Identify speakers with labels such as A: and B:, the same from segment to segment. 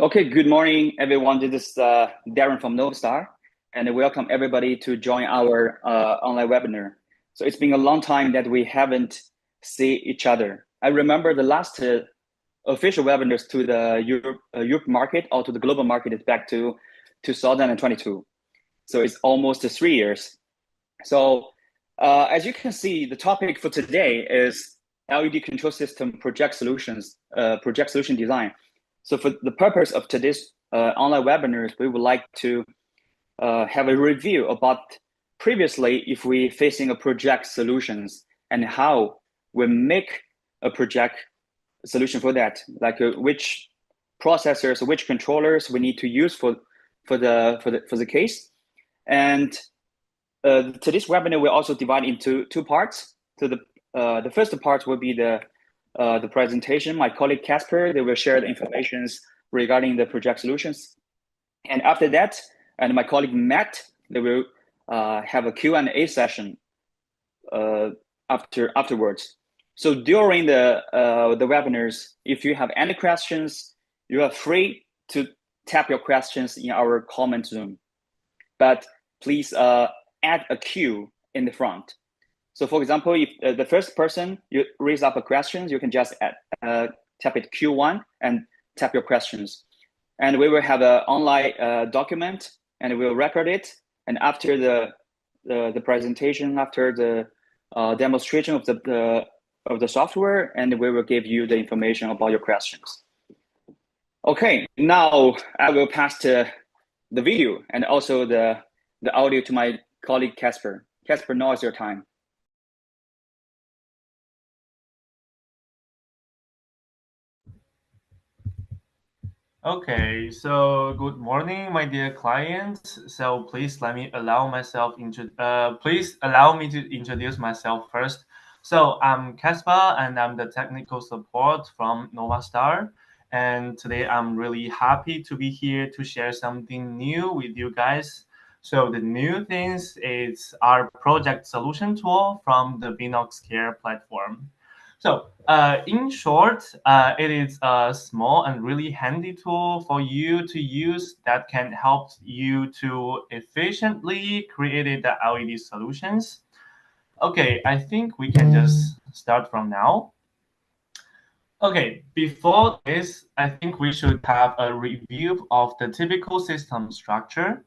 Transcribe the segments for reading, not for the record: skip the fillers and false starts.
A: Okay, good morning, everyone. This is Darren from NovaStar, and I welcome everybody to join our online webinar. So it's been a long time that we haven't seen each other. I remember the last official webinars to the Europe market or to the global market is back to 2022. So it's almost 3 years. So as you can see, the topic for today is LED control system project solution design. So for the purpose of today's online webinars, we would like to have a review about previously if we facing a project solutions and how we make a project solution for that, like which processors, which controllers we need to use for the case. And today's webinar will also divide into two parts. So the first part will be the presentation. My colleague Casper, they will share the information regarding the project solutions. And after that, and my colleague Matt, they will have a Q&A session afterwards. So during the webinars, if you have any questions, you are free to tap your questions in our comment Zoom. But please add a Q in the front. So for example, if the first person you raise up a question, you can just tap it Q1 and tap your questions. And we will have an online document and we'll record it. And after the presentation, after the demonstration of the software, and we will give you the information about your questions. Okay, now I will pass the video and also the audio to my colleague Casper. Casper, now is your time.
B: Okay, so good morning, my dear clients. So please allow me to introduce myself first. So I'm Caspar, and I'm the technical support from NovaStar. And today I'm really happy to be here to share something new with you guys. So the new things is our project solution tool from the Vnox Care platform. So, in short, it is a small and really handy tool for you to use that can help you to efficiently create the LED solutions. Okay, I think we can just start from now. Okay, before this, I think we should have a review of the typical system structure.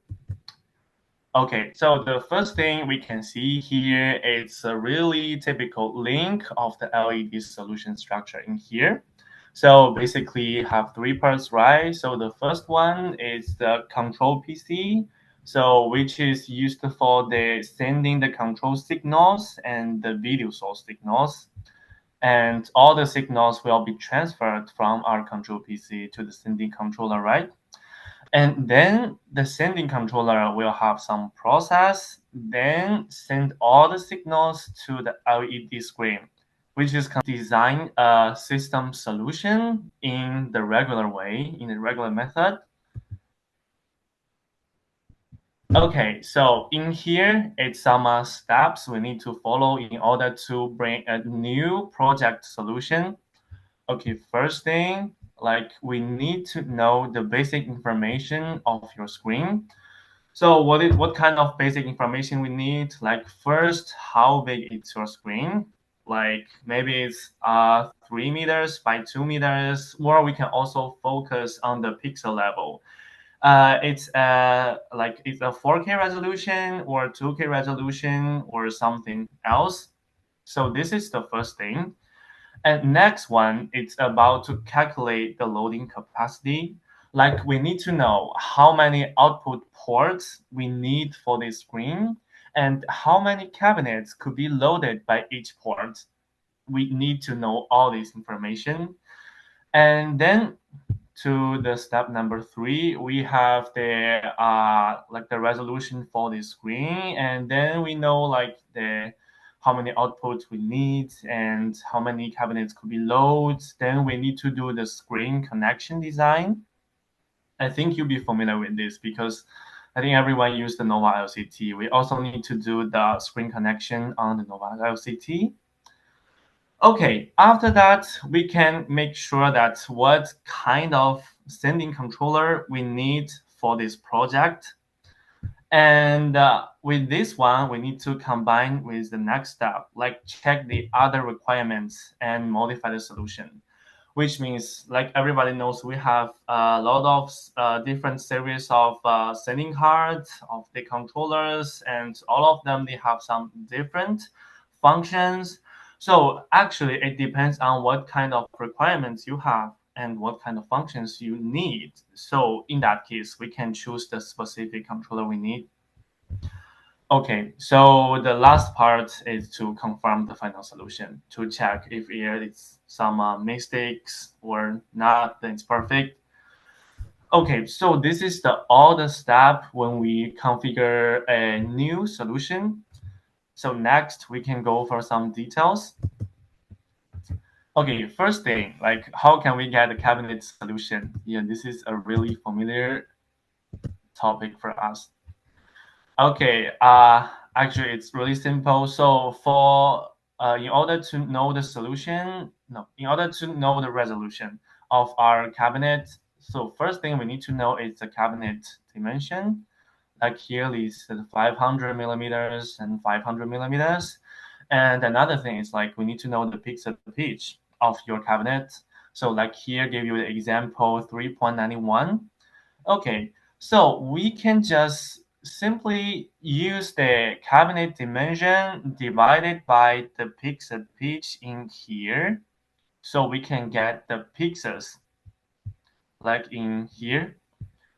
B: Okay, so the first thing we can see here is a really typical link of the LED solution structure in here. So basically you have three parts, right? So the first one is the control PC, so which is used for sending the control signals and the video source signals. And all the signals will be transferred from our control PC to the sending controller, right? And then the sending controller will have some process, then send all the signals to the LED screen, which is design a system solution in the regular way, in the regular method. Okay, so in here, it's some steps we need to follow in order to bring a new project solution. Okay, first thing, like we need to know the basic information of your screen. So what kind of basic information we need? Like first, how big is your screen? Like maybe it's 3 meters by 2 meters, or we can also focus on the pixel level. It's it's a 4K resolution or 2K resolution or something else. So this is the first thing. And next one, it's about to calculate the loading capacity. Like we need to know how many output ports we need for this screen and how many cabinets could be loaded by each port. We need to know all this information. And then to the step number 3, we have the resolution for the screen, and then we know like the how many outputs we need and how many cabinets could be loaded. Then we need to do the screen connection design. I think you'll be familiar with this because I think everyone used the Nova LCT. We also need to do the screen connection on the Nova LCT. Okay, after that, we can make sure that what kind of sending controller we need for this project. And with this one, we need to combine with the next step, like check the other requirements and modify the solution. Which means, like everybody knows, we have a lot of different series of sending cards of the controllers, and all of them, they have some different functions. So actually, it depends on what kind of requirements you have and what kind of functions you need. So in that case, we can choose the specific controller we need. Okay, so the last part is to confirm the final solution to check if there is some mistakes or not, then it's perfect. Okay, so this is all the step when we configure a new solution. So next we can go for some details. Okay, first thing, like how can we get a cabinet solution? Yeah, this is a really familiar topic for us. Okay, actually, it's really simple. So for in order to know the solution, no, in order to know the resolution of our cabinet, so first thing we need to know is the cabinet dimension. Like here is the 500 millimeters and 500 millimeters. And another thing is like we need to know the pixel pitch of your cabinet. So like here, give you the example 3.91. Okay, so we can just simply use the cabinet dimension divided by the pixel pitch in here. So we can get the pixels like in here.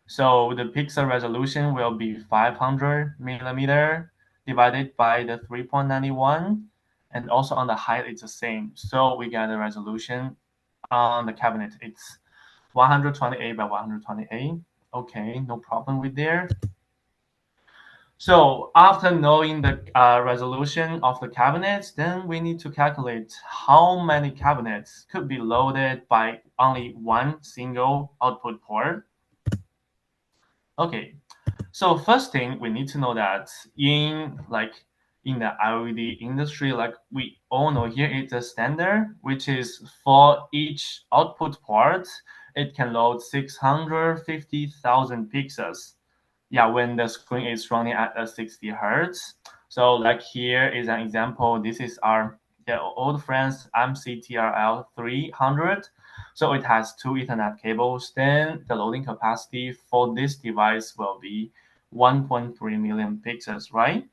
B: So the pixel resolution will be 500 millimeter divided by the 3.91. And also on the height, it's the same. So we get the resolution on the cabinet. It's 128 by 128. Okay, no problem with there. So after knowing the resolution of the cabinets, then we need to calculate how many cabinets could be loaded by only one single output port. Okay, so first thing we need to know that in the LED industry, like we all know here, it's a standard, which is for each output port, it can load 650,000 pixels. Yeah, when the screen is running at 60 hertz. So like here is an example. This is our old friends MCTRL 300. So it has two Ethernet cables. Then the loading capacity for this device will be 1.3 million pixels, right?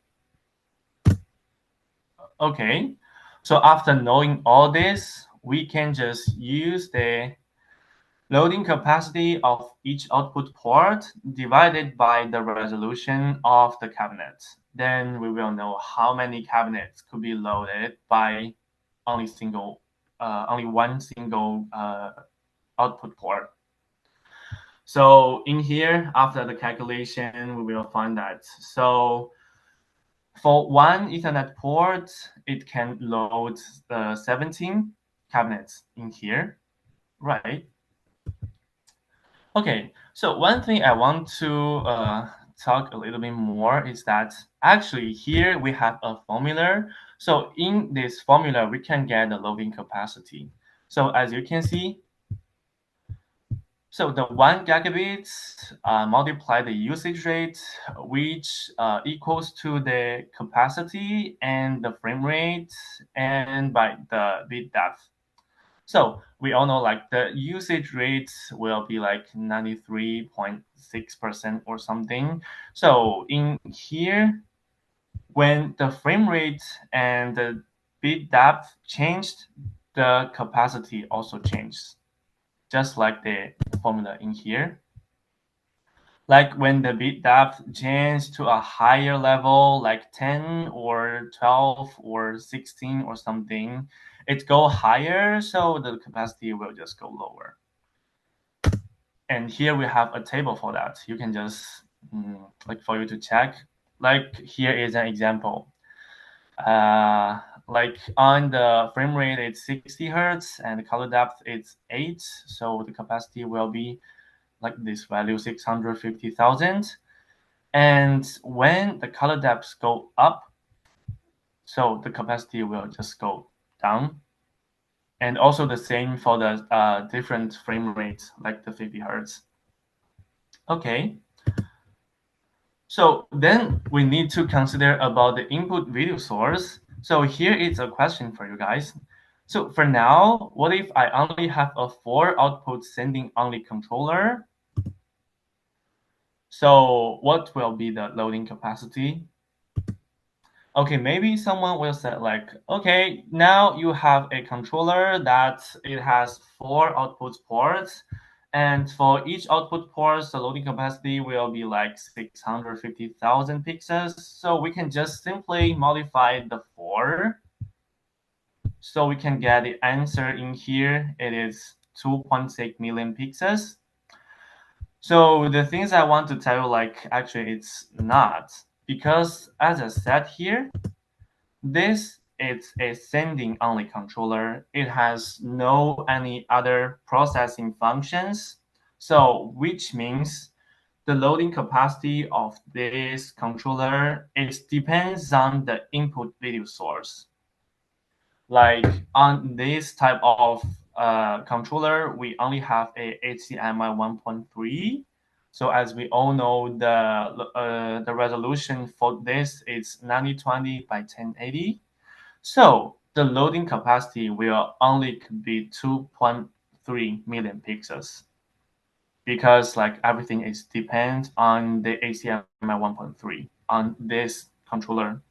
B: Okay. So after knowing all this, we can just use the loading capacity of each output port divided by the resolution of the cabinet. Then we will know how many cabinets could be loaded by only one single output port. So in here, after the calculation, we will find that. So for one Ethernet port, it can load 17 cabinets in here, right? Okay, so one thing I want to talk a little bit more is that actually here we have a formula. So in this formula, we can get the loading capacity. So as you can see, so the 1 gigabit multiply the usage rate, which equals to the capacity and the frame rate and by the bit depth. So we all know like the usage rate will be like 93.6% or something. So in here, when the frame rate and the bit depth changed, the capacity also changed, just like the formula in here. Like when the bit depth changed to a higher level, like 10 or 12 or 16 or something, it go higher, so the capacity will just go lower. And here we have a table for that. You can just like for you to check. Like here is an example. Like on the frame rate, it's 60 hertz, and the color depth is 8. So the capacity will be like this value, 650,000. And when the color depths go up, so the capacity will just go down. And also the same for the different frame rates, like the 50 hertz. Okay. So then we need to consider about the input video source. So here is a question for you guys. So for now, what if I only have a 4 output sending only controller? So what will be the loading capacity? Okay, maybe someone will say like, okay, now you have a controller that it has 4 output ports, and for each output port, the loading capacity will be like 650,000 pixels. So we can just simply modify the 4. So we can get the answer in here. It is 2.6 million pixels. So the things I want to tell you, like, actually it's not, because as I said here, this is a sending only controller. It has no any other processing functions. So which means the loading capacity of this controller depends on the input video source. Like on this type of controller, we only have a HDMI 1.3. So as we all know, the resolution for this is 9020 by 1080. So the loading capacity will only be 2.3 million pixels, because like everything is depends on the HDMI 1.3 on this controller.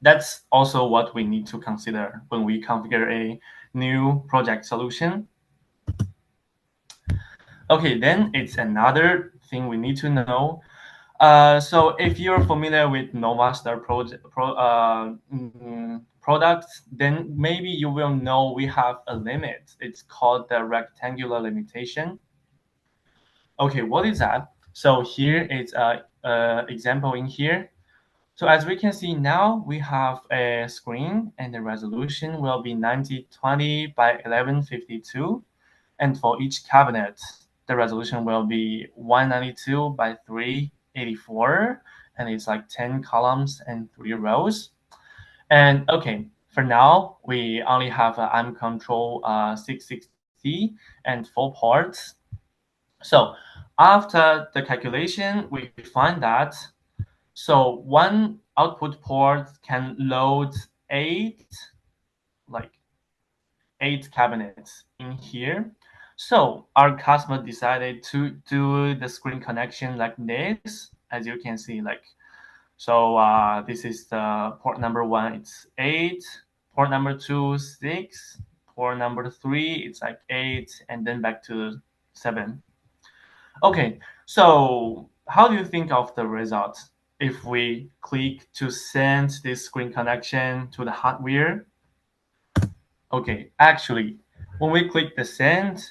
B: That's also what we need to consider when we configure a new project solution. Okay, then it's another thing we need to know. So if you're familiar with NovaStar products, then maybe you will know we have a limit. It's called the rectangular limitation. Okay, what is that? So here is a example in here. So as we can see now, we have a screen and the resolution will be 9020 by 1152. And for each cabinet, the resolution will be 192 by 384. And it's like 10 columns and 3 rows. And okay, for now, we only have an ARM control 660 and 4 ports. So after the calculation, we find that so one output port can load like eight cabinets in here. So our customer decided to do the screen connection like this, as you can see, like, so this is the port number 1, it's 8, port number 2, 6, port number 3, it's like 8, and then back to 7. Okay, so how do you think of the result if we click to send this screen connection to the hardware? Okay, actually, when we click the send,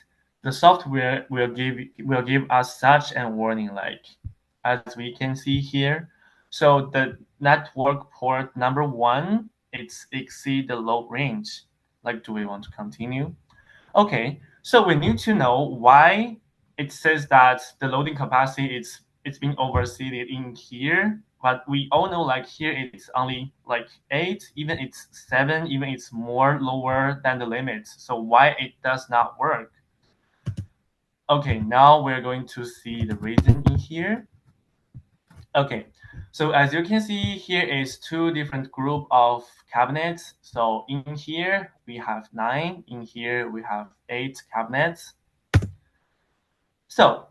B: the software will give us such a warning, like as we can see here. So the network port number 1, it's exceed the load range. Like, do we want to continue? Okay, so we need to know why it says that the loading capacity it's being overseeded in here, but we all know like here it's only like 8, even it's 7, even it's more lower than the limit. So why it does not work? Okay, now we're going to see the reason in here. Okay, so as you can see, here is 2 different group of cabinets. So in here we have 9, in here we have 8 cabinets. So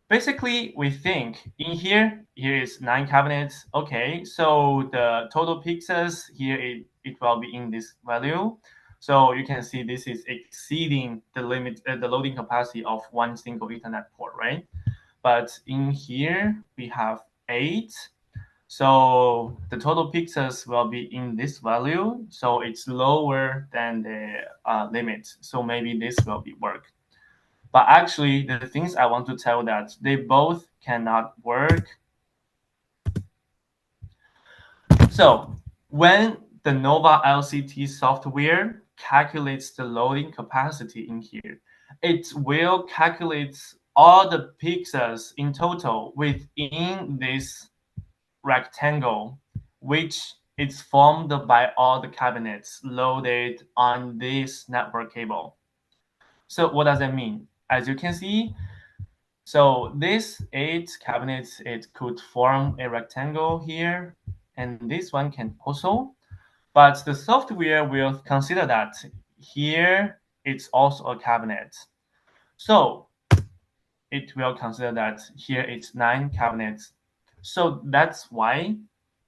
B: basically we think in here is 9 cabinets. Okay, so the total pixels here it will be in this value. So you can see this is exceeding the limit, the loading capacity of one single Ethernet port, right? But in here we have 8. So the total pixels will be in this value. So it's lower than the limit. So maybe this will be work. But actually, the things I want to tell that they both cannot work. So when the Nova LCT software calculates the loading capacity in here, it will calculate all the pixels in total within this rectangle, which it's formed by all the cabinets loaded on this network cable. So what does that mean? As you can see, so this 8 cabinets, it could form a rectangle here, and this one can also, but the software will consider that here it's also a cabinet. So it will consider that here it's 9 cabinets. So that's why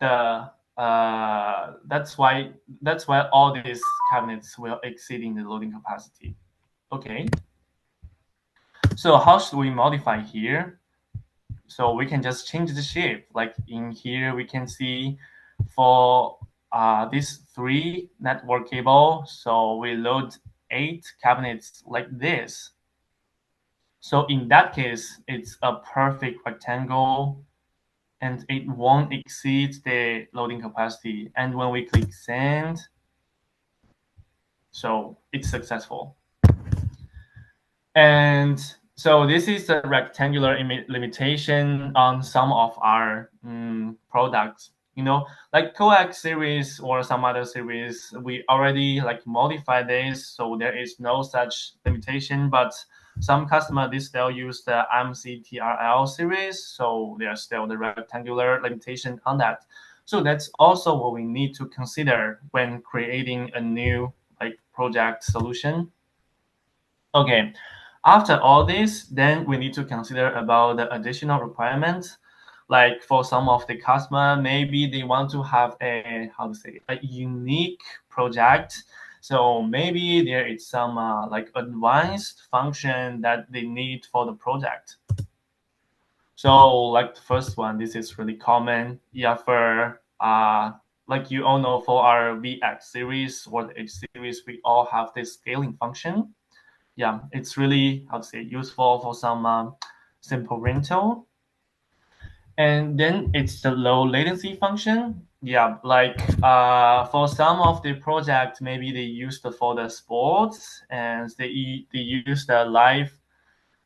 B: the that's why all these cabinets will exceeding the loading capacity. Okay. So how should we modify here? So we can just change the shape. Like in here, we can see for these 3 network cable, so we load 8 cabinets like this. So in that case, it's a perfect rectangle and it won't exceed the loading capacity. And when we click send, so it's successful. And so this is the rectangular limitation on some of our products. Like coax series or some other series, we already like modify this, so there is no such limitation. But some customer, they still use the MCTRL series, so there's still the rectangular limitation on that. So that's also what we need to consider when creating a new like project solution. Okay, after all this, then we need to consider about the additional requirements. Like for some of the customer, maybe they want to have a unique project. So maybe there is some like advanced function that they need for the project. So like the first one, this is really common. Yeah, for like you all know, for our VX series or the H series, we all have this scaling function. Yeah, it's really, how to say, useful for some simple rental. And then it's the low latency function. Yeah, like for some of the project, maybe they use for the sports and they use the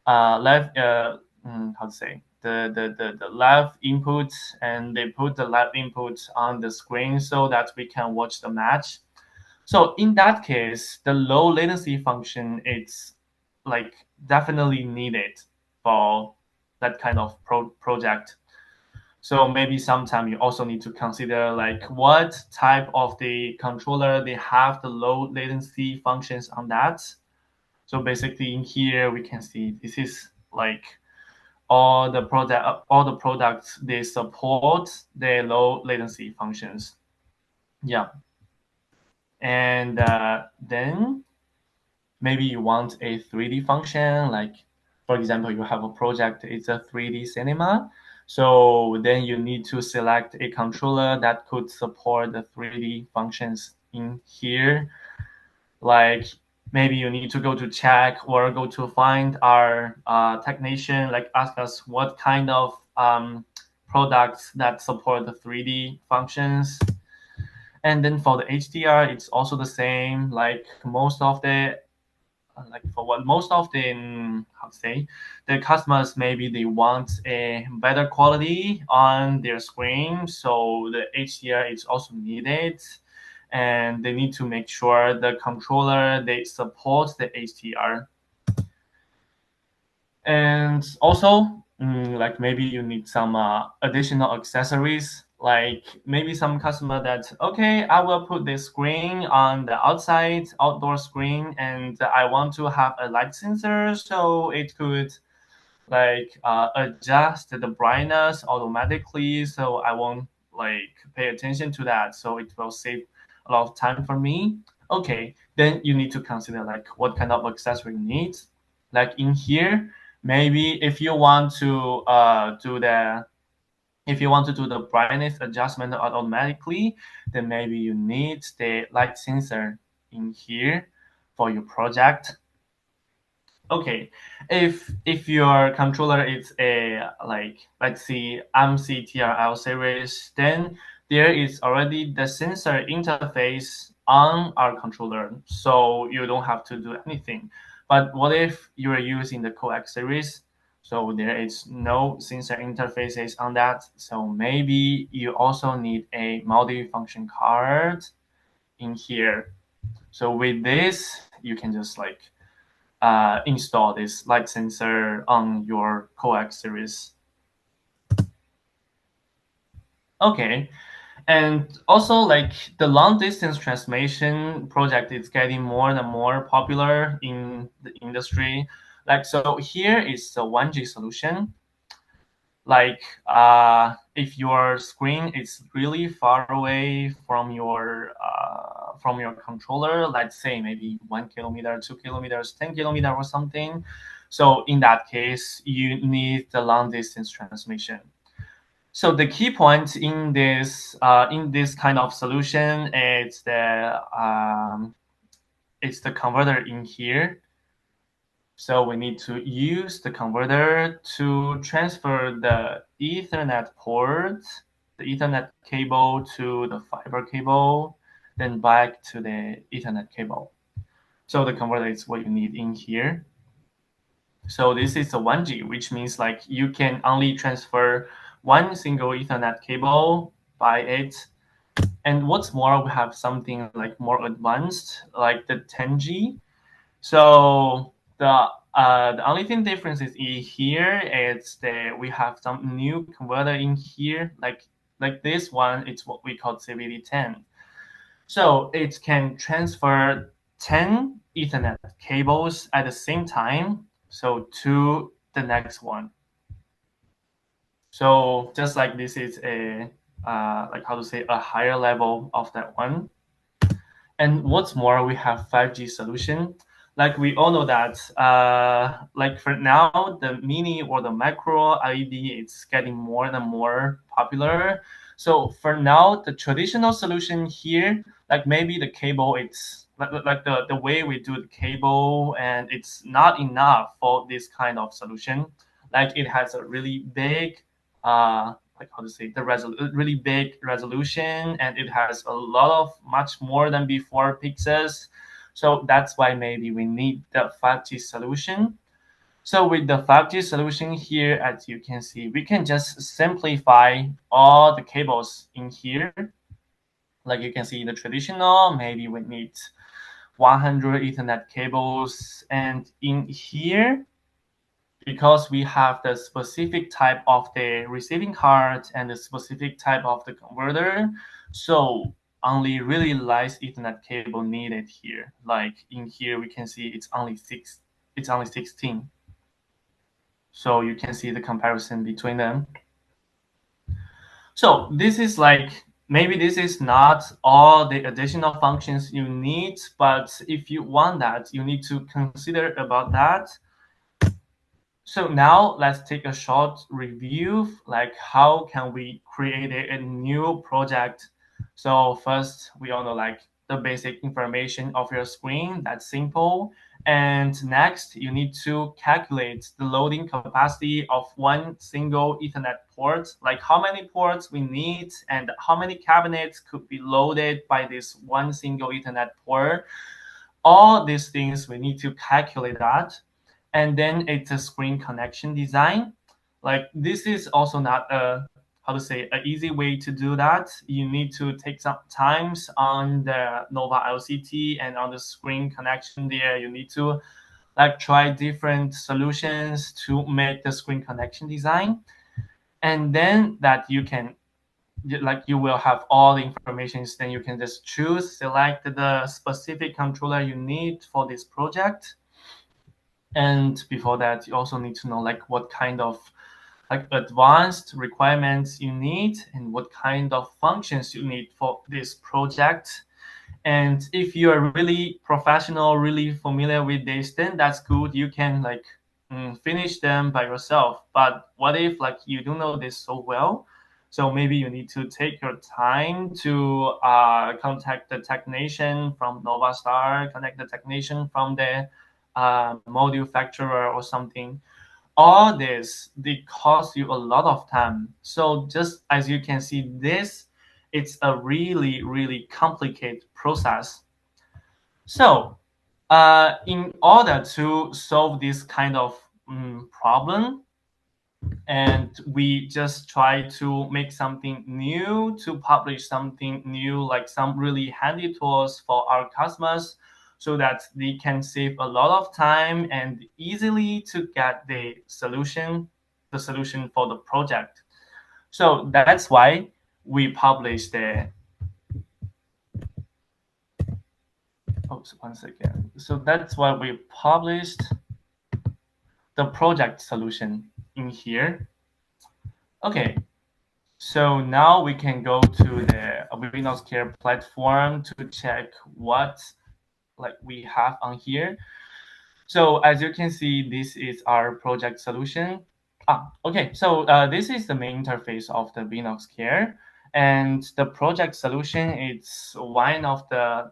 B: how to say, the live input, and they put the live input on the screen so that we can watch the match. So in that case, the low latency function, it's like definitely needed for that kind of project. So maybe sometime you also need to consider like what type of the controller they have the low latency functions on that. So basically in here we can see this is like all the products they support the low latency functions. Yeah. And then maybe you want a 3D function, like for example, you have a project, it's a 3D cinema. So then you need to select a controller that could support the 3D functions in here. Like maybe you need to go to check or go to find our technician, like ask us what kind of products that support the 3D functions. And then for the HDR, it's also the same. Like most of the how to say, the customers, maybe they want a better quality on their screen, so the HDR is also needed, and they need to make sure the controller they support the HDR. And also like maybe you need some additional accessories, like maybe some customer that, okay, I will put the screen on the outdoor screen, and I want to have a light sensor so it could like adjust the brightness automatically, so I won't like pay attention to that, so it will save a lot of time for me. Okay, then you need to consider like what kind of accessory you need. Like in here, maybe if you want to do the brightness adjustment automatically, then maybe you need the light sensor in here for your project. Okay, if your controller is a like, let's see, MCTRL series, then there is already the sensor interface on our controller, so you don't have to do anything. But what if you are using the coax series? So there is no sensor interfaces on that. So maybe you also need a multi-function card in here. So with this, you can just like install this light sensor on your coax series. Okay, and also like the long distance transmission project is getting more and more popular in the industry. Like, so here is the 1G solution. Like if your screen is really far away from your controller, let's say maybe 1 kilometer, 2 kilometers, 10 kilometer or something. So in that case, you need the long distance transmission. So the key point in this kind of solution is it's the converter in here. So we need to use the converter to transfer the Ethernet port, the Ethernet cable to the fiber cable, then back to the Ethernet cable. So the converter is what you need in here. So this is a 1G, which means like you can only transfer one single Ethernet cable by it. And what's more, we have something like more advanced, like the 10G. So the only thing difference is here is that we have some new converter in here, like this one. It's what we call CVD10. So it can transfer 10 Ethernet cables at the same time, so to the next one. So just like this is a like how to say a higher level of that one. And what's more, we have 5G solution. Like we all know that, like for now, the mini or the macro LED is getting more and more popular. So for now, the traditional solution here, like maybe the cable, it's like the way we do the cable, and it's not enough for this kind of solution. Like it has a really big, like how to say the really big resolution, and it has a lot of much more than before pixels. So that's why maybe we need the 5G solution. So with the 5G solution here, as you can see, we can just simplify all the cables in here. Like you can see the traditional, maybe we need 100 Ethernet cables, and in here, because we have the specific type of the receiving card and the specific type of the converter, so only really light Ethernet cable needed here. Like in here, we can see it's only 16. So you can see the comparison between them. So this is like, maybe this is not all the additional functions you need, but if you want that, you need to consider about that. So now let's take a short review, like how can we create a new project. So first, we all know like the basic information of your screen, that's simple. And next, you need to calculate the loading capacity of one single Ethernet port, like how many ports we need and how many cabinets could be loaded by this one single Ethernet port. All these things we need to calculate that. And then it's a screen connection design. Like this is also not a, how to say, an easy way to do that. You need to take some times on the Nova LCT and on the screen connection there. You need to like try different solutions to make the screen connection design. And then that you can, like you will have all the information, then you can just select the specific controller you need for this project. And before that, you also need to know like what kind of like advanced requirements you need and what kind of functions you need for this project. And if you are really professional, really familiar with this, then that's good. You can like finish them by yourself. But what if like you don't know this so well? So maybe you need to take your time to contact the technician from NovaStar, connect the technician from the module manufacturer or something. All this, they cost you a lot of time. So just as you can see, this, it's a really, really complicated process. So, in order to solve this kind of problem, and we just try to make something new, to publish something new, like some really handy tools for our customers, so that they can save a lot of time and easily to get the solution for the project. So that's why we publish the once again. So that's why we published the project solution in here. Okay, so now we can go to the Vnox Care platform to check what we have on here. So as you can see, this is our project solution. Okay, so this is the main interface of the Vnox Care, and the project solution is one of the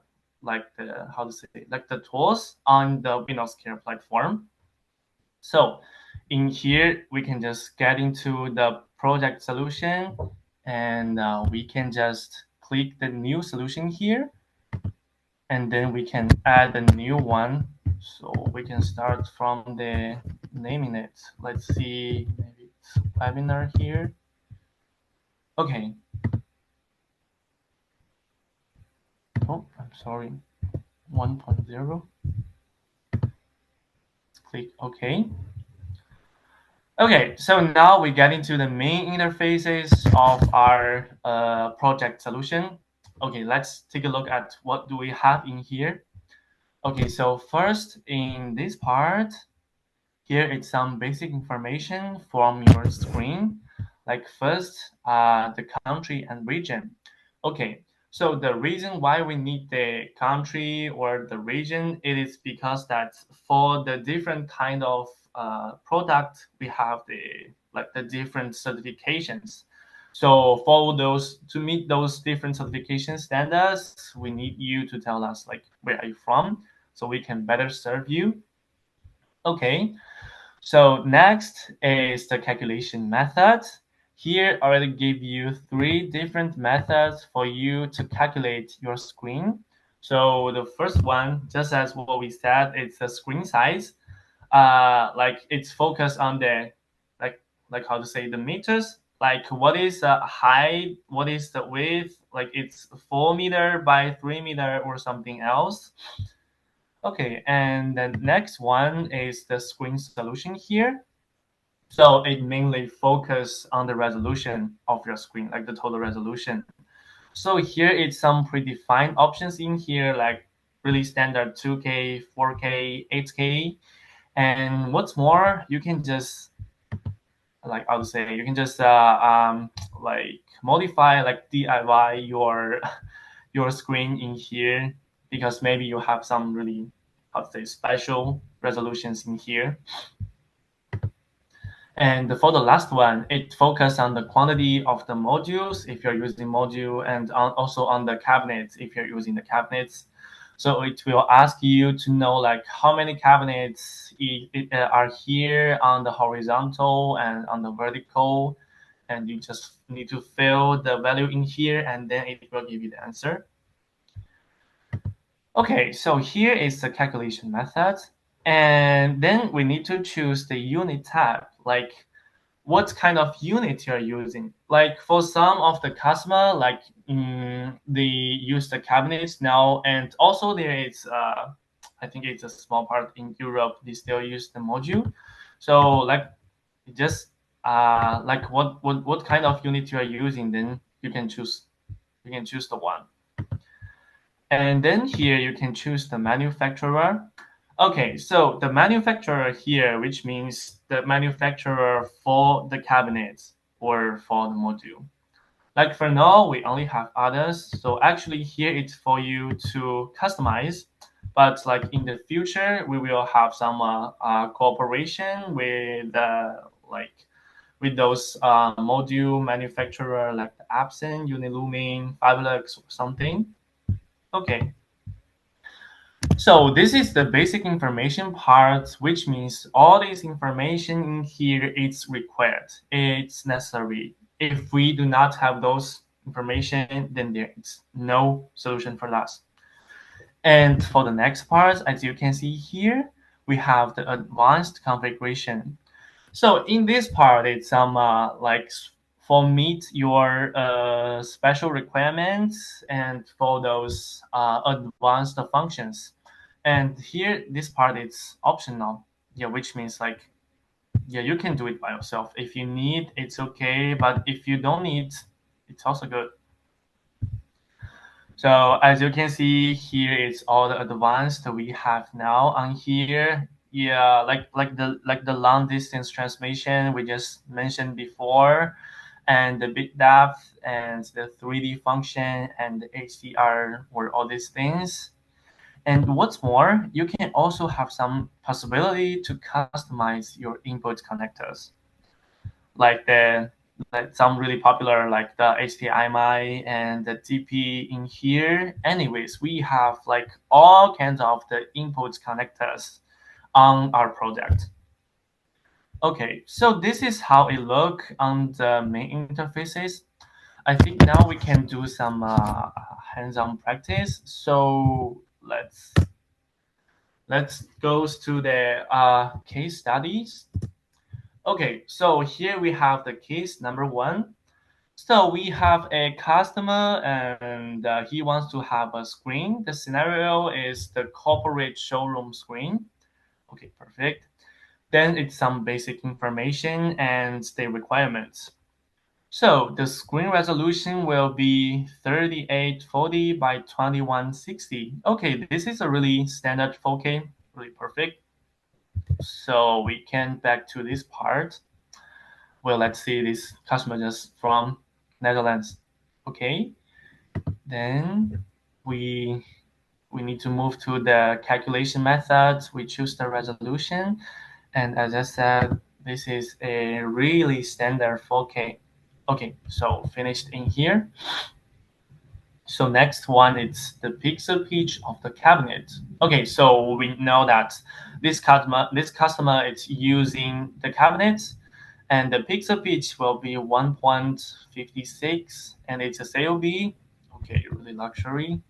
B: how to say, like the tools on the Vnox Care platform. So in here, we can just get into the project solution, and we can just click the new solution here, and then we can add a new one. So we can start from the naming it. Let's see, maybe it's webinar here. Okay. Oh, I'm sorry. 1.0. Click OK. Okay, so now we get into the main interfaces of our project solution. Okay, let's take a look at what do we have in here. Okay, so first in this part, here is some basic information from your screen. Like first, the country and region. Okay, so the reason why we need the country or the region, it is because that for the different kind of product, we have the different certifications. So for those, to meet those different certification standards, we need you to tell us like where are you from, so we can better serve you. Okay, so next is the calculation method. Here I already give you 3 different methods for you to calculate your screen. So the first one, just as what we said, it's the screen size. Like it's focused on the like how to say the meters. Like what is the height, what is the width? Like it's 4 meter by 3 meter or something else. Okay, and the next one is the screen solution here. So it mainly focus on the resolution of your screen, like the total resolution. So here it's some predefined options in here, like really standard 2K, 4K, 8K. And what's more, you can just like I would say, you can just like modify, like DIY your screen in here, because maybe you have some really, how to say, special resolutions in here. And for the last one, it focuses on the quantity of the modules if you're using module, and also on the cabinets if you're using the cabinets. So it will ask you to know like how many cabinets are here on the horizontal and on the vertical, and you just need to fill the value in here, and then it will give you the answer. Okay, so here is the calculation method, and then we need to choose the unit tab, like what kind of unit you're using. Like for some of the customer, like they use the cabinets now, and also there is, I think it's a small part in Europe, they still use the module. So like just like what kind of unit you are using, then you can choose the one. And then here you can choose the manufacturer. Okay, so the manufacturer here, which means the manufacturer for the cabinets or for the module. Like for now, we only have others. So actually here it's for you to customize. But like in the future, we will have some cooperation with with those module manufacturer like Epson, Unilumin, Fabulous, or something. Okay. So this is the basic information part, which means all this information in here is required. It's necessary. If we do not have those information, then there is no solution for us. And for the next part, as you can see here, we have the advanced configuration. So in this part, it's some like for meet your special requirements and for those advanced functions. And here, this part is optional. Yeah, which means like, yeah, you can do it by yourself. If you need, it's okay. But if you don't need, it's also good. So as you can see here, it's all the advanced we have now on here. Yeah, like the long distance transmission we just mentioned before, and the bit depth and the 3D function and the HDR or all these things. And what's more, you can also have some possibility to customize your input connectors, like the like some really popular like the HDMI and the DP in here. Anyways, we have like all kinds of the input connectors on our project. Okay, so this is how it look on the main interfaces. I think now we can do some hands-on practice. So let's go to the case studies. Okay, so here we have the case number 1. So we have a customer and he wants to have a screen. The scenario is the corporate showroom screen. Okay, perfect. Then it's some basic information and the requirements. So the screen resolution will be 3840 by 2160. Okay, this is a really standard 4K, really perfect. So we can back to this part. Well, let's see this customer just from Netherlands. Okay, then we need to move to the calculation methods. We choose the resolution, and as I said, this is a really standard 4K. Okay, so finished in here. So next one is the pixel pitch of the cabinet. Okay, so we know that this customer is using the cabinet, and the pixel pitch will be 1.56, and it's a COB. Okay, really luxury.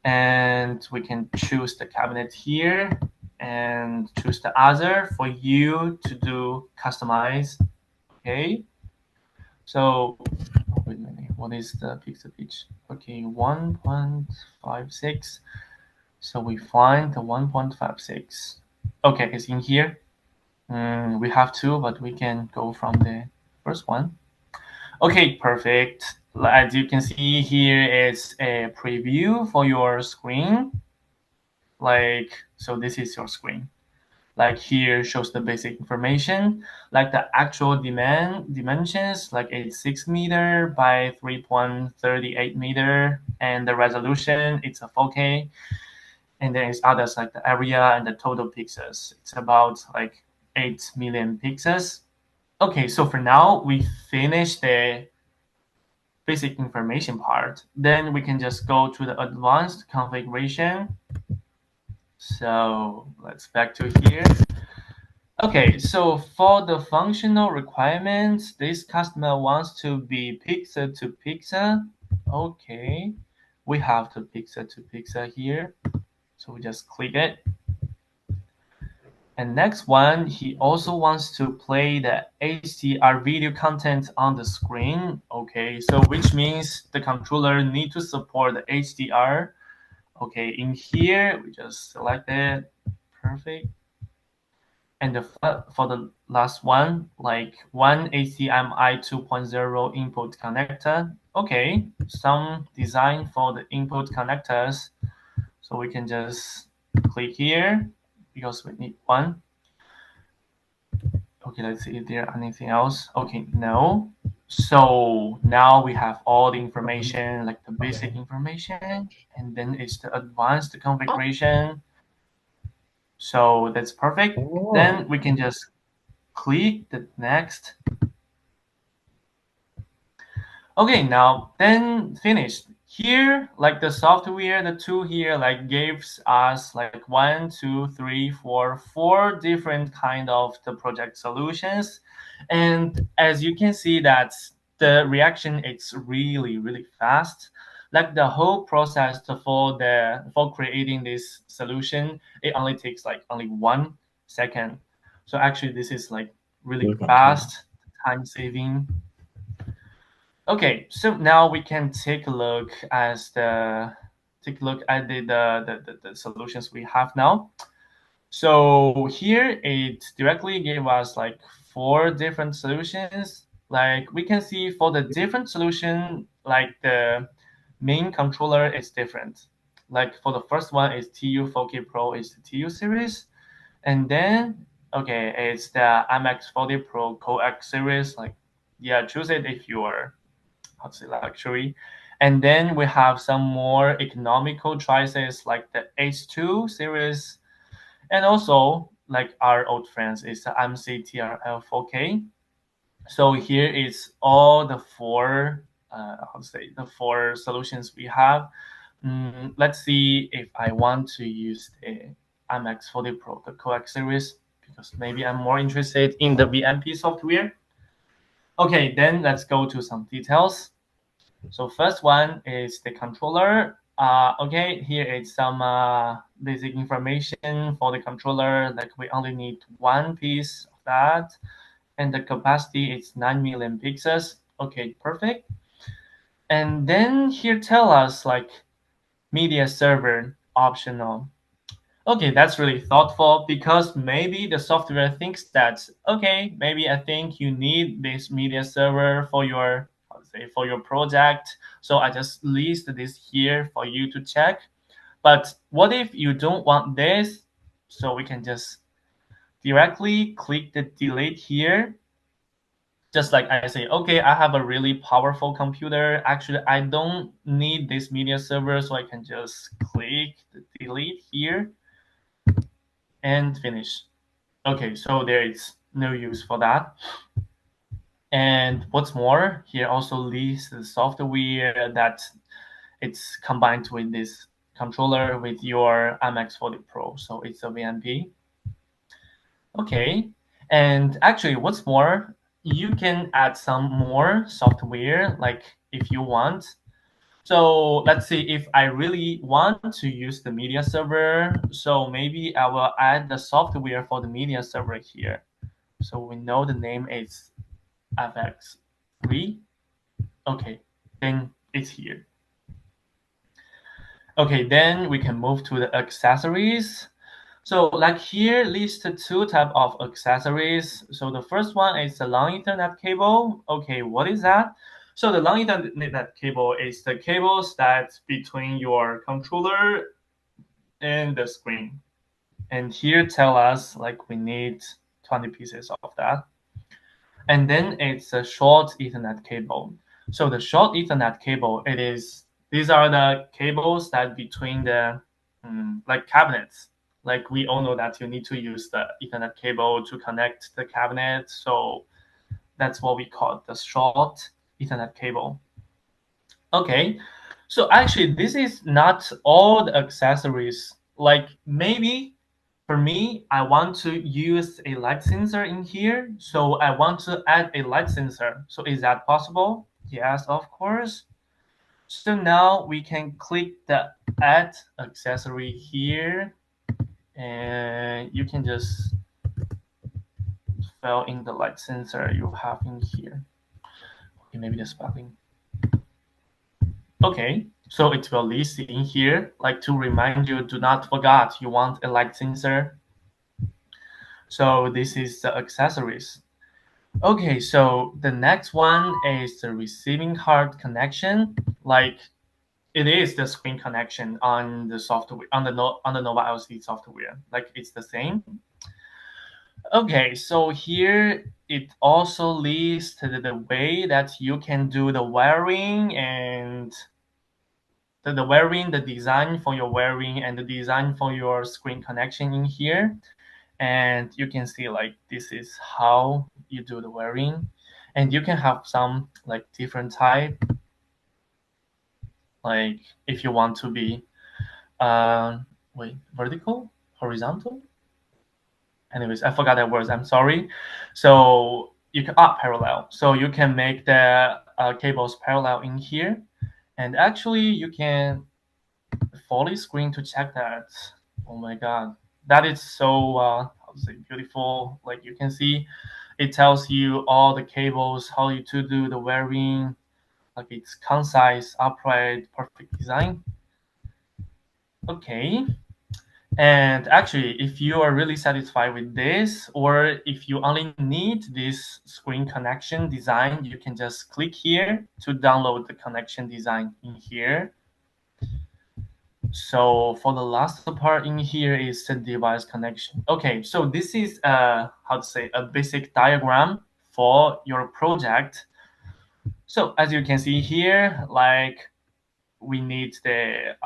B: And we can choose the cabinet here and choose the other for you to do customize. Okay. So wait a minute, what is the pixel pitch? Okay, 1.56. So we find the 1.56. Okay, it's in here. We have two, but we can go from the first one. Okay, perfect. As you can see here, it's a preview for your screen. Like, so this is your screen. Like here shows the basic information, like the actual dimensions, like it's 6 meter by 3.38 meter, and the resolution, it's a 4K. And then it's others like the area and the total pixels. It's about like 8 million pixels. Okay, so for now, we finished the basic information part. Then we can just go to the advanced configuration. So let's back to here. Okay, so for the functional requirements, this customer wants to be pixel to pixel. Okay, we have the pixel to pixel here. So we just click it. And next one, he also wants to play the HDR video content on the screen. Okay, so which means the controller need to support the HDR. Okay, in here, we just select it. Perfect. And for the last one, like one HDMI 2.0 input connector. Okay, some design for the input connectors. So we can just click here because we need one. Okay, let's see if there anything else. Okay, no. So now we have all the information, like the basic information, and then it's the advanced configuration. So that's perfect. Then we can just click the next. Okay, now then finished. Here, like the software, the tool here, like gives us like 1, 2, 3, 4, 4 different kind of the project solutions. And as you can see that the reaction, it's really, really fast. Like the whole process for creating this solution, it only takes like only 1 second. So actually this is like really fast, time saving. Okay, so now we can take a look at the solutions we have now. So here it directly gave us like 4 different solutions. Like we can see for the different solution, like the main controller is different. Like for the first one is TU4K Pro is the TU series, and then okay, it's the MX40 Pro coax series. Like yeah, choose it if you are how to say luxury. And then we have some more economical choices like the H2 series, and also like our old friends is the MCTRL 4K. So here is all the how to say the 4 solutions we have. Let's see if I want to use the MX40 Pro, the coax series, because maybe I'm more interested in the VMP software. Okay, then let's go to some details. So first one is the controller. Okay, here is some basic information for the controller. Like we only need one piece of that, and the capacity is 9 million pixels. Okay, perfect. And then here tell us like media server optional. Okay, that's really thoughtful because maybe the software thinks that okay, maybe I think you need this media server for your how to say for your project. So I just list this here for you to check. But what if you don't want this? So we can just directly click the delete here. Just like I say, okay, I have a really powerful computer. Actually, I don't need this media server, so I can just click the delete here and finish. Okay, so there is no use for that. And what's more, here also lists the software that it's combined with this controller with your MX40 Pro. So it's a VMP. Okay, and actually what's more, you can add some more software like if you want. So let's see if I really want to use the media server. So maybe I will add the software for the media server here. So we know the name is FX3. Okay, then it's here. Okay, then we can move to the accessories. So like here list 2 type of accessories. So the first one is the long Ethernet cable. Okay, what is that? So the long Ethernet cable is the cables that's between your controller and the screen. And here tell us like we need 20 pieces of that. And then it's a short Ethernet cable. So the short Ethernet cable, these are the cables that between the like cabinets. Like we all know that you need to use the Ethernet cable to connect the cabinet. So that's what we call the short Ethernet cable. Okay, so actually this is not all the accessories. Like maybe for me, I want to use a light sensor in here. So I want to add a light sensor. So is that possible? Yes, of course. So now we can click the add accessory here and you can just fill in the light sensor you have in here. Okay, maybe the spelling. Okay, so it will list in here, like to remind you, do not forget you want a light sensor. So this is the accessories. Okay, so the next one is the receiving card connection. Like it is the screen connection on the software on the Nova LC software. Like it's the same. Okay, so here it also lists the way that you can do the wiring and the wiring, the design for your wiring and the design for your screen connection in here. And you can see like this is how you do the wiring. And you can have some like different type, like if you want to be vertical, horizontal. Anyways, I forgot that words. I'm sorry. So you can parallel. So you can make the cables parallel in here, and actually you can fully screen to check that. Oh my god, that is so how to say beautiful. Like you can see, It tells you all the cables, how you to do the wiring, like it's concise, upright, perfect design. Okay. And actually, if you are really satisfied with this, or if you only need this screen connection design, you can just click here to download the connection design in here. So for the last part in here is the device connection. Okay, so this is how to say, a basic diagram for your project. So as you can see here, like we need the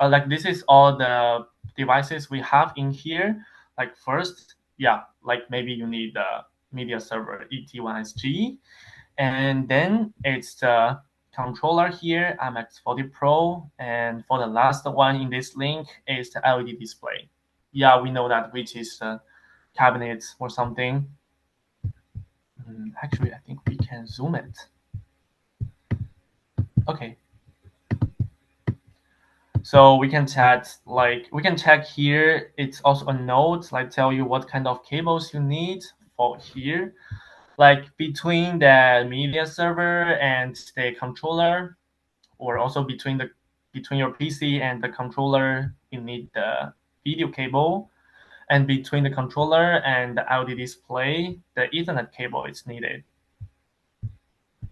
B: like this is all the devices we have in here. Like first, yeah, like maybe you need the media server ET1SG, and then it's the controller here, MX40 Pro, and for the last one in this link is the LED display. Yeah, we know that, which is the cabinet or something. Actually, I think we can zoom it. Okay. So we can check here. It's also a note, like tell you what kind of cables you need for here. Like between the media server and the controller, or also between your PC and the controller, you need the video cable. And between the controller and the LED display, the Ethernet cable is needed.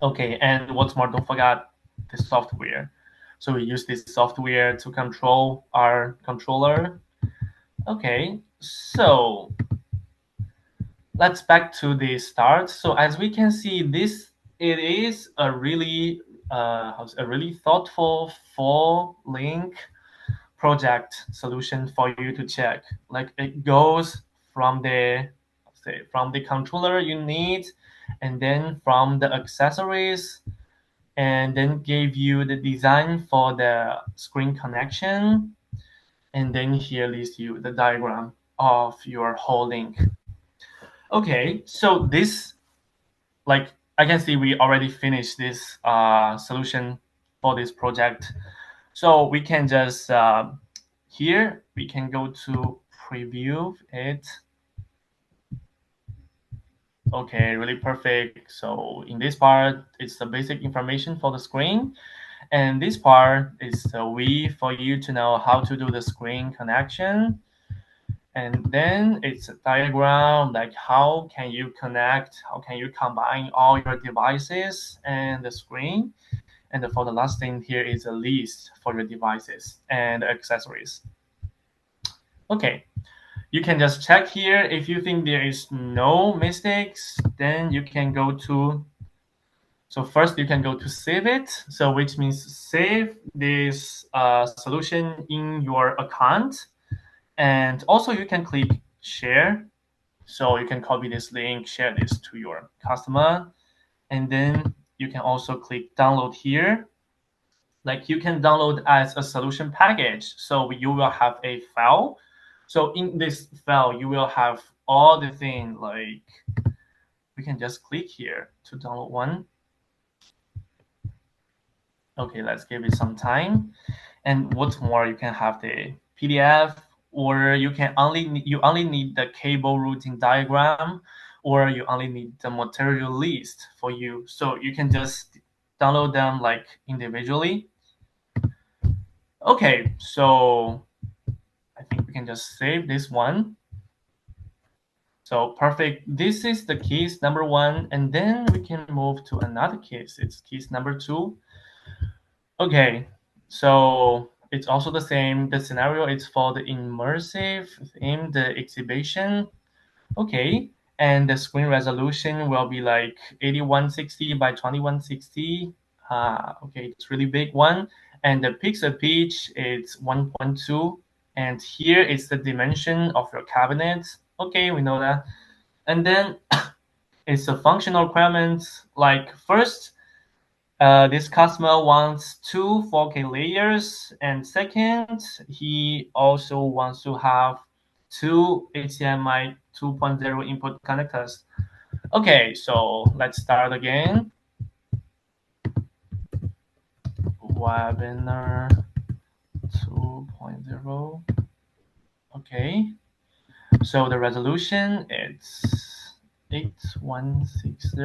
B: Okay, and what's more, don't forget the software. So we use this software to control our controller. Okay, so let's back to the start. So as we can see, it is a really thoughtful full link project solution for you to check. Like it goes from the controller you need, and then from the accessories, and then gave you the design for the screen connection, and then here lists you the diagram of your whole link. Okay, so this, like I can see we already finished this solution for this project. So we can just here we can go to preview it. Okay, really perfect. So in this part, it's the basic information for the screen. And this part is the way for you to know how to do the screen connection. And then it's a diagram, like how can you connect, how can you combine all your devices and the screen. And for the last thing here is a list for your devices and accessories. Okay, you can just check here. If you think there is no mistakes, then you can go to, so first you can go to save it. So which means save this solution in your account. And also you can click share. So you can copy this link, share this to your customer. And then you can also click download here. Like you can download as a solution package. So you will have a file. So in this file, you will have all the things, like we can just click here to download one. Okay, let's give it some time. And what's more, you can have the PDF, or you only need the cable routing diagram, or you only need the material list for you. So you can just download them like individually. Okay, so I think we can just save this one. So perfect. This is the case number one, and then we can move to another case. It's case number two. Okay, so it's also the same. The scenario is for the immersive theme, the exhibition. Okay, and the screen resolution will be like 8160 by 2160. Okay, it's really big one. And the pixel pitch is 1.2. And here is the dimension of your cabinet. Okay, we know that. And then it's the functional requirements. Like first, this customer wants two 4K layers, and second, he also wants to have two HDMI 2.0 input connectors. Okay, so let's start again. Webinar 2.0. Okay, so the resolution, it's 8160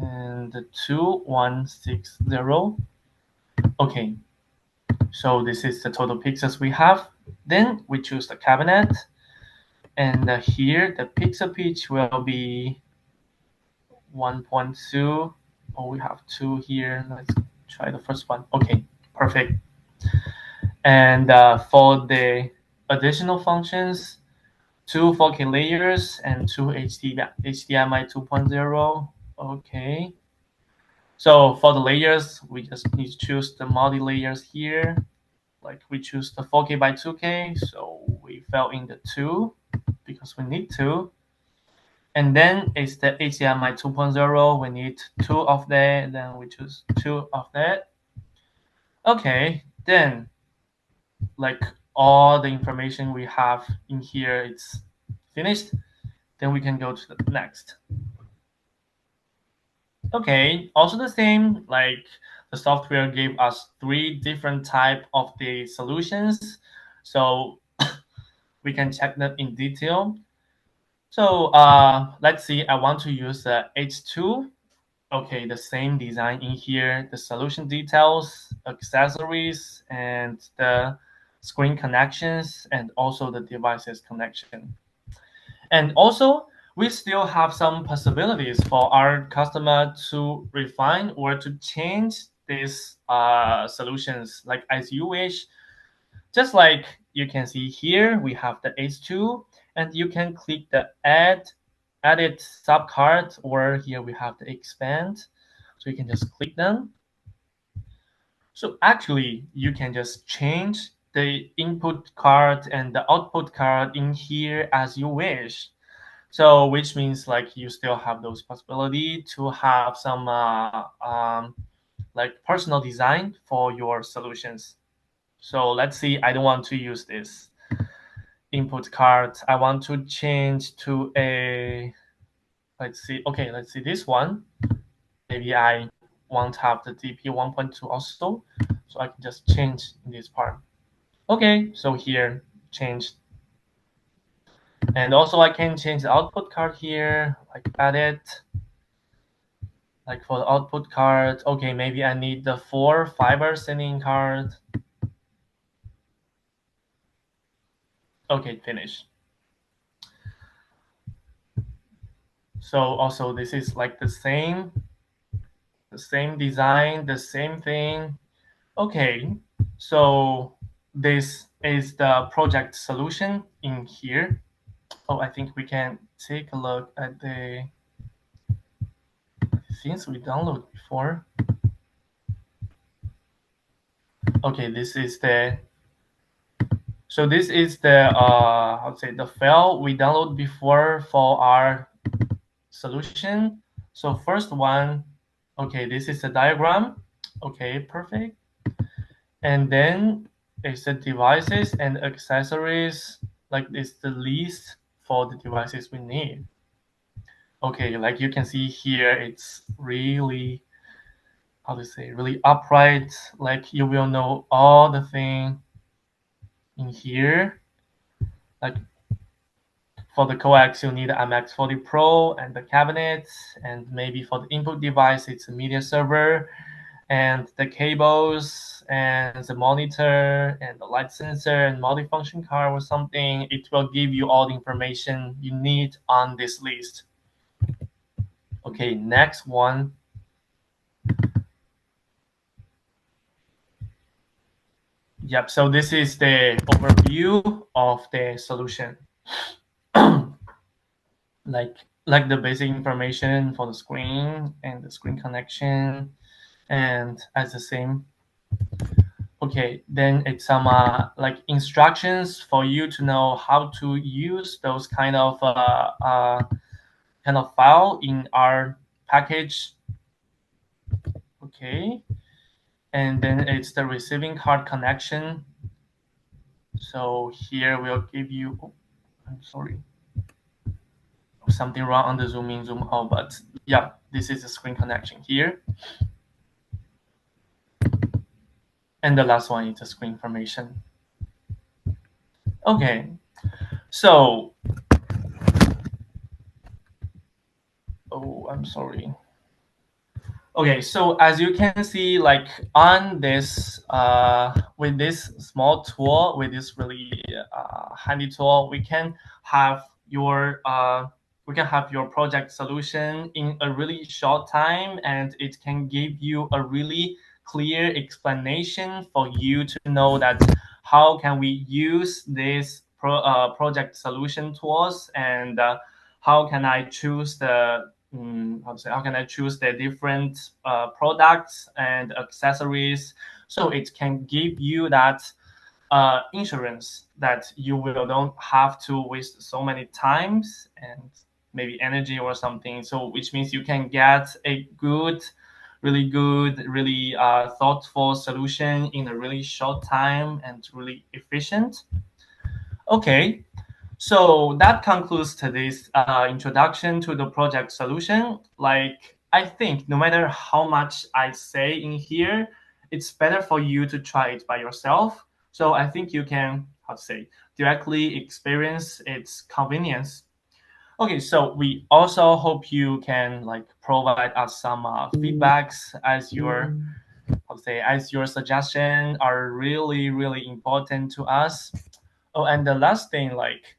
B: and 2160. Okay, so this is the total pixels we have. Then we choose the cabinet, and here the pixel pitch will be 1.2. Oh, we have two here. Let's try the first one. Okay, perfect. And for the additional functions, two 4K layers and two HDMI 2.0. Okay. So for the layers, we just need to choose the multi-layers here. Like we choose the 4K by 2K, so we fill in the 2 because we need to. And then it's the HDMI 2.0, we need 2 of that, then we choose 2 of that. Okay, then like all the information we have in here, it's finished. Then we can go to the next. Okay, also the same, like the software gave us 3 different type of the solutions. So we can check them in detail. So let's see, I want to use the H2. Okay, the same design in here, the solution details, accessories, and the screen connections, and also the devices connection. And also, we still have some possibilities for our customer to refine or to change these solutions like as you wish. Just like you can see here, we have the H2, and you can click the edit subcard, or here we have the expand. So you can just click them. So actually, you can just change the input card and the output card in here as you wish. So which means like you still have those possibility to have some like personal design for your solutions. So let's see, I don't want to use this input card. I want to change to a, let's see, okay, let's see this one. Maybe I want to have the DP 1.2 also. So I can just change in this part. Okay, so here, change. And also I can change the output card here, like edit. Like for the output card, okay, maybe I need the 4 fiber sending card. Okay, finish. So also this is like the same design, the same thing. Okay, so this is the project solution in here. Oh, I think we can take a look at the things we downloaded before. Okay, this is the, so this is the how to say, the file we downloaded before for our solution. So first one, okay, this is the diagram. Okay, perfect. And then it's the devices and accessories, like it's the list for the devices we need. Okay, like you can see here, it's really, how to say, really upright. Like you will know all the thing in here. Like for the coax, you need MX40 Pro and the cabinet, and maybe for the input device, it's a media server, and the cables, and the monitor, and the light sensor, and multifunction card or something. It will give you all the information you need on this list. Okay, next one. Yep, so this is the overview of the solution. like the basic information for the screen and the screen connection, and as the same. Okay, then it's some like instructions for you to know how to use those kind of file in our package. Okay, and then it's the receiving card connection. So here we'll give you, oh, I'm sorry, something wrong on the zoom in, zoom out, but yeah, this is the screen connection here. And the last one is the screen information. Okay, so Oh, I'm sorry. Okay, so as you can see, like on this, with this small tool, with this really handy tool, we can have your project solution in a really short time, and it can give you a really clear explanation for you to know that how can we use this project solution tools, and how can I choose the how can I choose the different products and accessories, so it can give you that insurance that you will don't have to waste so many times and maybe energy or something. So which means you can get a really good, really thoughtful solution in a really short time and really efficient. Okay, so that concludes today's introduction to the project solution. Like, I think no matter how much I say in here, it's better for you to try it by yourself. So I think you can, how to say, directly experience its convenience. Okay, so we also hope you can like provide us some feedbacks as your, how to say, as your suggestion are really important to us. Oh, and the last thing, like,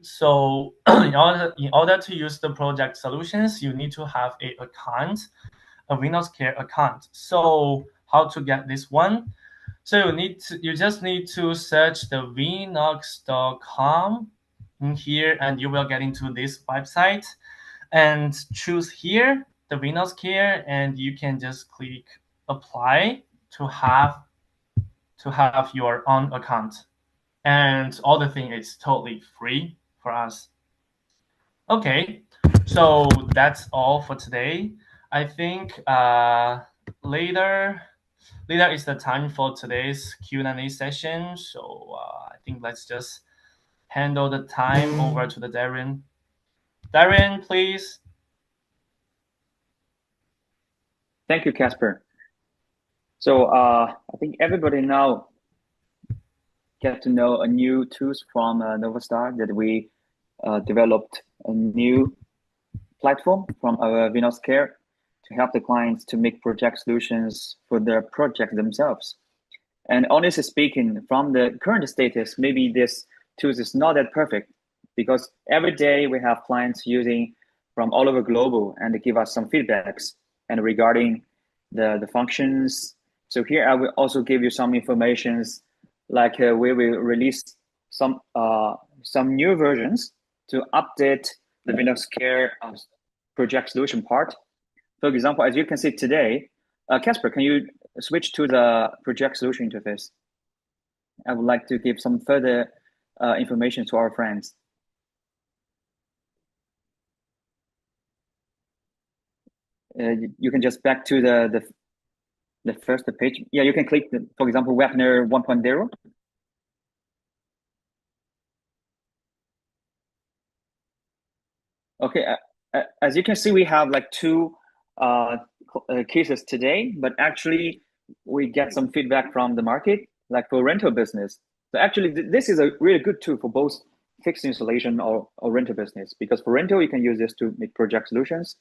B: so in order to use the project solutions, you need to have a account, a Vnox Care account. So how to get this one? So you just need to search the vnox.com in here, and you will get into this website and choose here the Vnox Care, and you can just click apply to have your own account. And all the thing is totally free for us. Okay, so that's all for today. I think later is the time for today's Q&A session. So I think let's just handle the time over to the Darren. Darren, please.
A: Thank you, Casper. So I think everybody now get to know a new tools from NovaStar that we developed a new platform from our Vnox Care to help the clients to make project solutions for their project themselves. And honestly speaking, from the current status, maybe this tool is not that perfect because every day we have clients using from all over global and they give us some feedbacks and regarding the functions. So here I will also give you some informations like we will release some new versions to update the Vnox Care project solution part. For example, as you can see today, Casper, can you switch to the project solution interface? I would like to give some further information to our friends. You can just back to the first page. Yeah, you can click, for example, webinar 1.0. Okay, as you can see, we have like two cases today, but actually we get some feedback from the market, like for rental business. So actually, this is a really good tool for both fixed installation or rental business, because for rental, you can use this to make project solutions.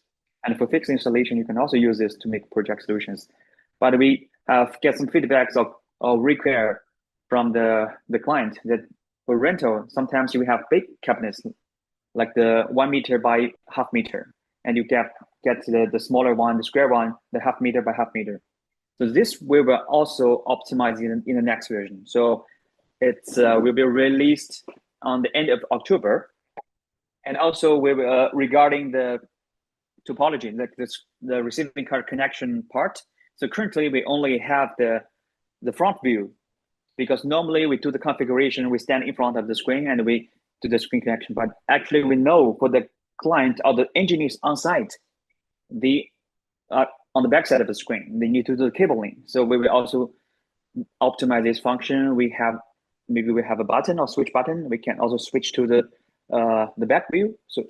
A: And for fixed installation, you can also use this to make project solutions. But we have get some feedbacks or require from the client that for rental, sometimes you have big cabinets, like the 1 meter by half meter, and you get the smaller one, the square one, the half meter by half meter. So this we will also optimize in the next version. So it's will be released on the end of October, and also we will regarding the topology, like the receiving card connection part. So currently we only have the front view, because normally we do the configuration, we stand in front of the screen and we do the screen connection. But actually we know for the client or the engineers on site, the on the back side of the screen, they need to do the cabling. So we will also optimize this function. Maybe we have a button or switch button. We can also switch to the back view. So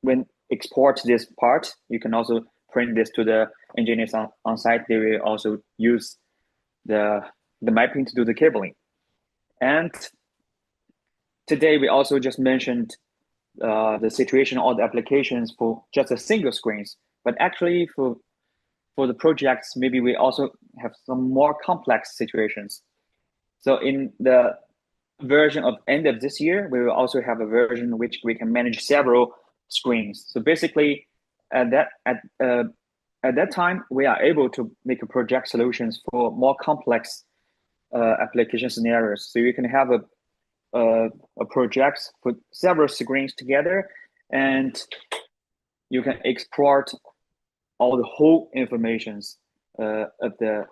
A: when export this part, you can also print this to the engineers on site. They will also use the mapping to do the cabling. And today we also just mentioned the situation or the applications for just a single screens, but actually for the projects, maybe we also have some more complex situations. So in the version of end of this year, we will also have a version which we can manage several screens. So basically, at that time, we are able to make a project solutions for more complex application scenarios. So you can have a project for several screens together, and you can export all the whole informations of the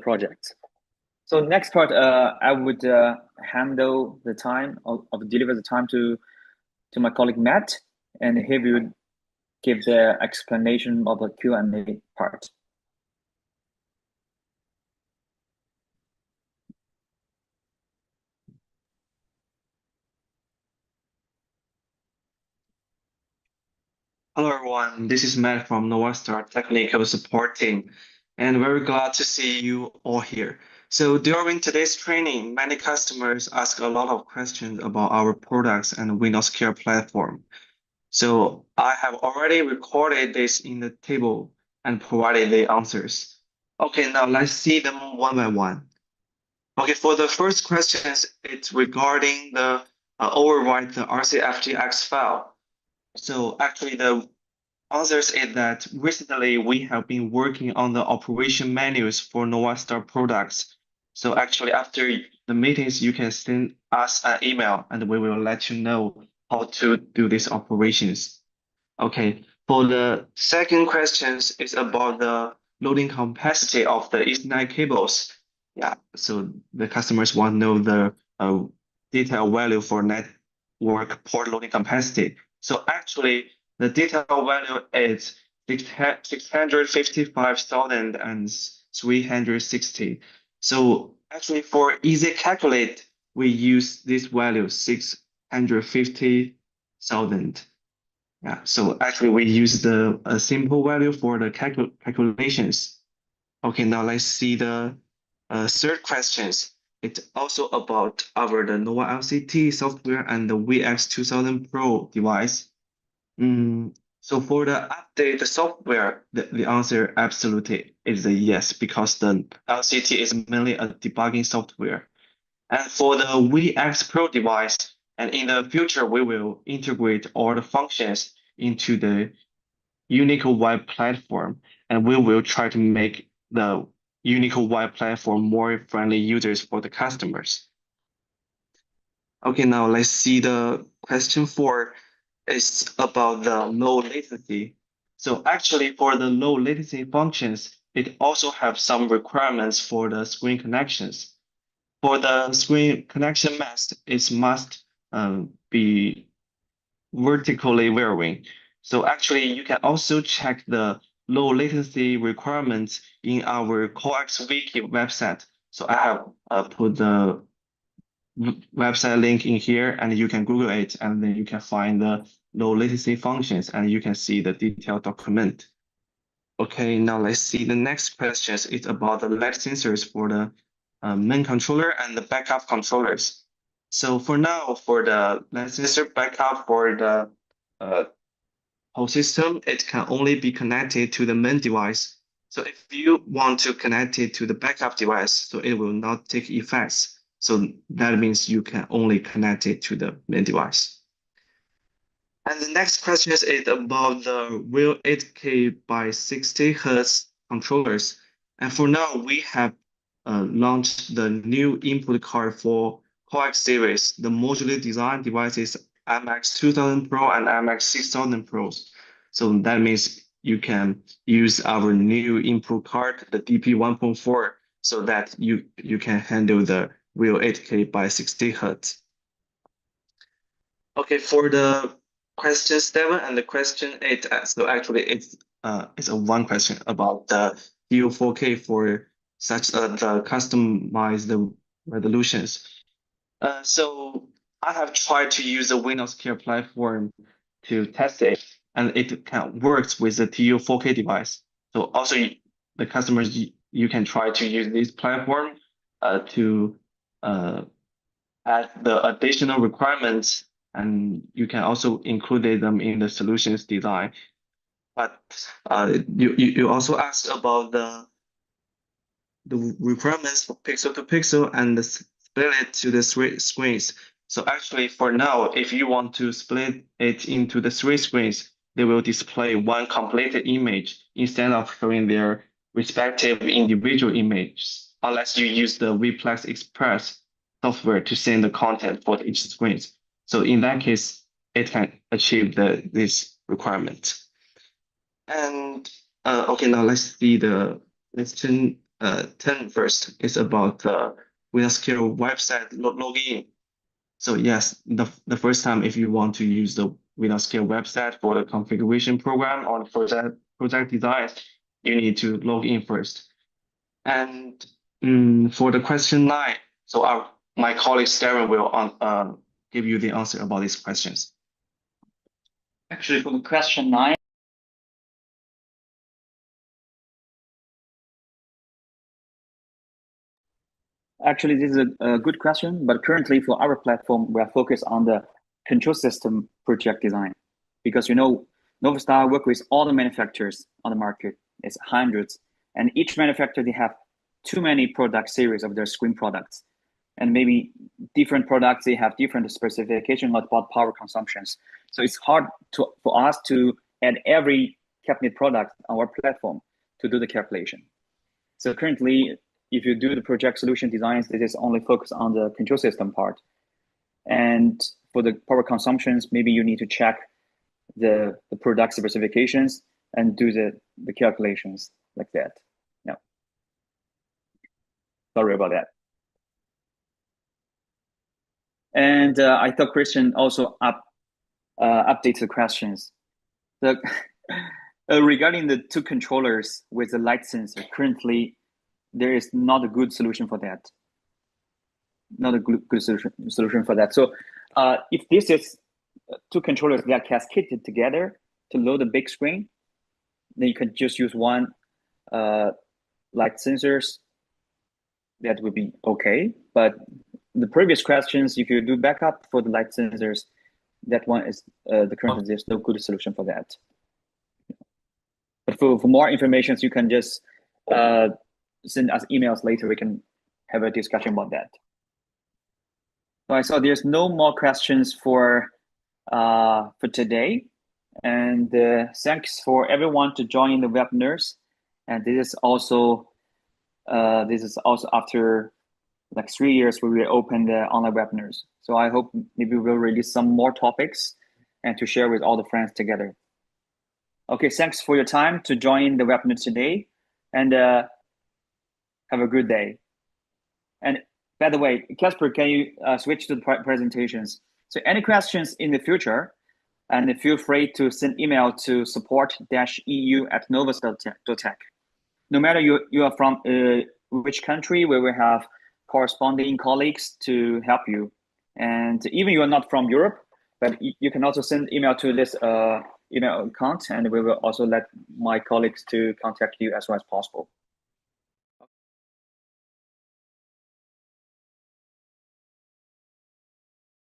A: project. So next part, I would handle the time of deliver the time to my colleague Matt, and he will give the explanation of the Q&A part.
C: Hello everyone, this is Matt from NovaStar Technical Support Team, and very glad to see you all here. So during today's training, many customers ask a lot of questions about our products and Windows Care platform. So I have already recorded this in the table and provided the answers. Okay, now let's see them one by one. Okay, for the first questions, it's regarding the overwrite the RCFGX file. So actually the answers is that recently we have been working on the operation manuals for NovaStar products. So actually after the meetings, you can send us an email and we will let you know how to do these operations. Okay, for the second questions is about the loading capacity of the Ethernet cables. Yeah, so the customers want to know the detailed value for network port loading capacity. So actually, the detailed value is 655,360. So actually, for easy calculate, we use this value 650,000. Yeah, so actually we use the simple value for the calculations. Okay, now let's see the third questions. It's also about the Nova LCT software and the VX2000 Pro device. So for the update the software, the answer absolutely is a yes, because the LCT is mainly a debugging software. And for the VX Pro device, and in the future, we will integrate all the functions into the unique web platform, and we will try to make the unique web platform more friendly users for the customers. Okay, now let's see the question 4 is about the low latency. So actually for the low latency functions, it also have some requirements for the screen connections. For the screen connection mask, it must be vertically varying. So actually, you can also check the low latency requirements in our Coax Wiki website. So I have put the website link in here, and you can Google it, and then you can find the low latency functions, and you can see the detailed document. Okay, now let's see the next questions. It's about the LED sensors for the main controller and the backup controllers. So for now, for the LED sensor backup for the whole system, it can only be connected to the main device. So if you want to connect it to the backup device, so it will not take effects. So that means you can only connect it to the main device. And the next question is about the real 8K by 60 Hertz controllers. And for now, we have launched the new input card for Coax series, the modular design devices MX2000 Pro and MX6000 Pros. So that means you can use our new input card, the DP1.4, so that you can handle the real 8K by 60 Hertz. Okay, for the question 7 and the question 8, so actually it's a one question about the DU4K for such the customized resolutions. So I have tried to use the Windows Care platform to test it, and it can works with the TU4K device. So also the customers, you can try to use this platform to add the additional requirements and you can also include them in the solutions design. But you also asked about the requirements for pixel to pixel and split it to the three screens. So actually, for now, if you want to split it into the three screens, they will display one completed image instead of showing their respective individual images, unless you use the Vplex Express software to send the content for each screen. So in that case, it can achieve this requirement. And okay, now let's see the lesson 10 first. It's about the WinScale website login. So yes, the first time if you want to use the WinScale website for the configuration program or for that project design, you need to log in first. And for the question 9, so my colleague Darren will give you the answer about these questions.
A: Actually, for the question 9, actually, this is a good question, but currently for our platform, we are focused on the control system project design, because NovaStar work with all the manufacturers on the market. It's hundreds, and each manufacturer, they have too many product series of their screen products, and maybe different products, they have different specifications about power consumptions. So it's hard for us to add every cabinet product on our platform to do the calculation. So currently, if you do the project solution designs, it is only focused on the control system part. And for the power consumptions, maybe you need to check the product specifications and do the calculations like that. Yeah. Sorry about that. And I thought Christian also updates the questions. So, regarding the two controllers with the light sensor, currently there is not a good solution for that. Not a good solution for that. So if this is two controllers that are cascaded together to load a big screen, then you can just use one light sensors. That would be okay. But the previous questions, if you do backup for the light sensors, that one is the current, there's no good solution for that. But for more information, you can just send us emails later. We can have a discussion about that. So I saw there's no more questions for today. And thanks for everyone to join the webinars. And this is also after like 3 years we reopened the online webinars. So I hope maybe we'll release some more topics and to share with all the friends together. Okay, thanks for your time to join the webinar today, and have a good day. And by the way, Casper, can you switch to the presentations? So any questions in the future, and feel free to send email to support-eu@novastar.tech. No matter you are from which country, we will have corresponding colleagues to help you. And even you are not from Europe, but you can also send email to this email account, and we will also let my colleagues to contact you as soon as possible.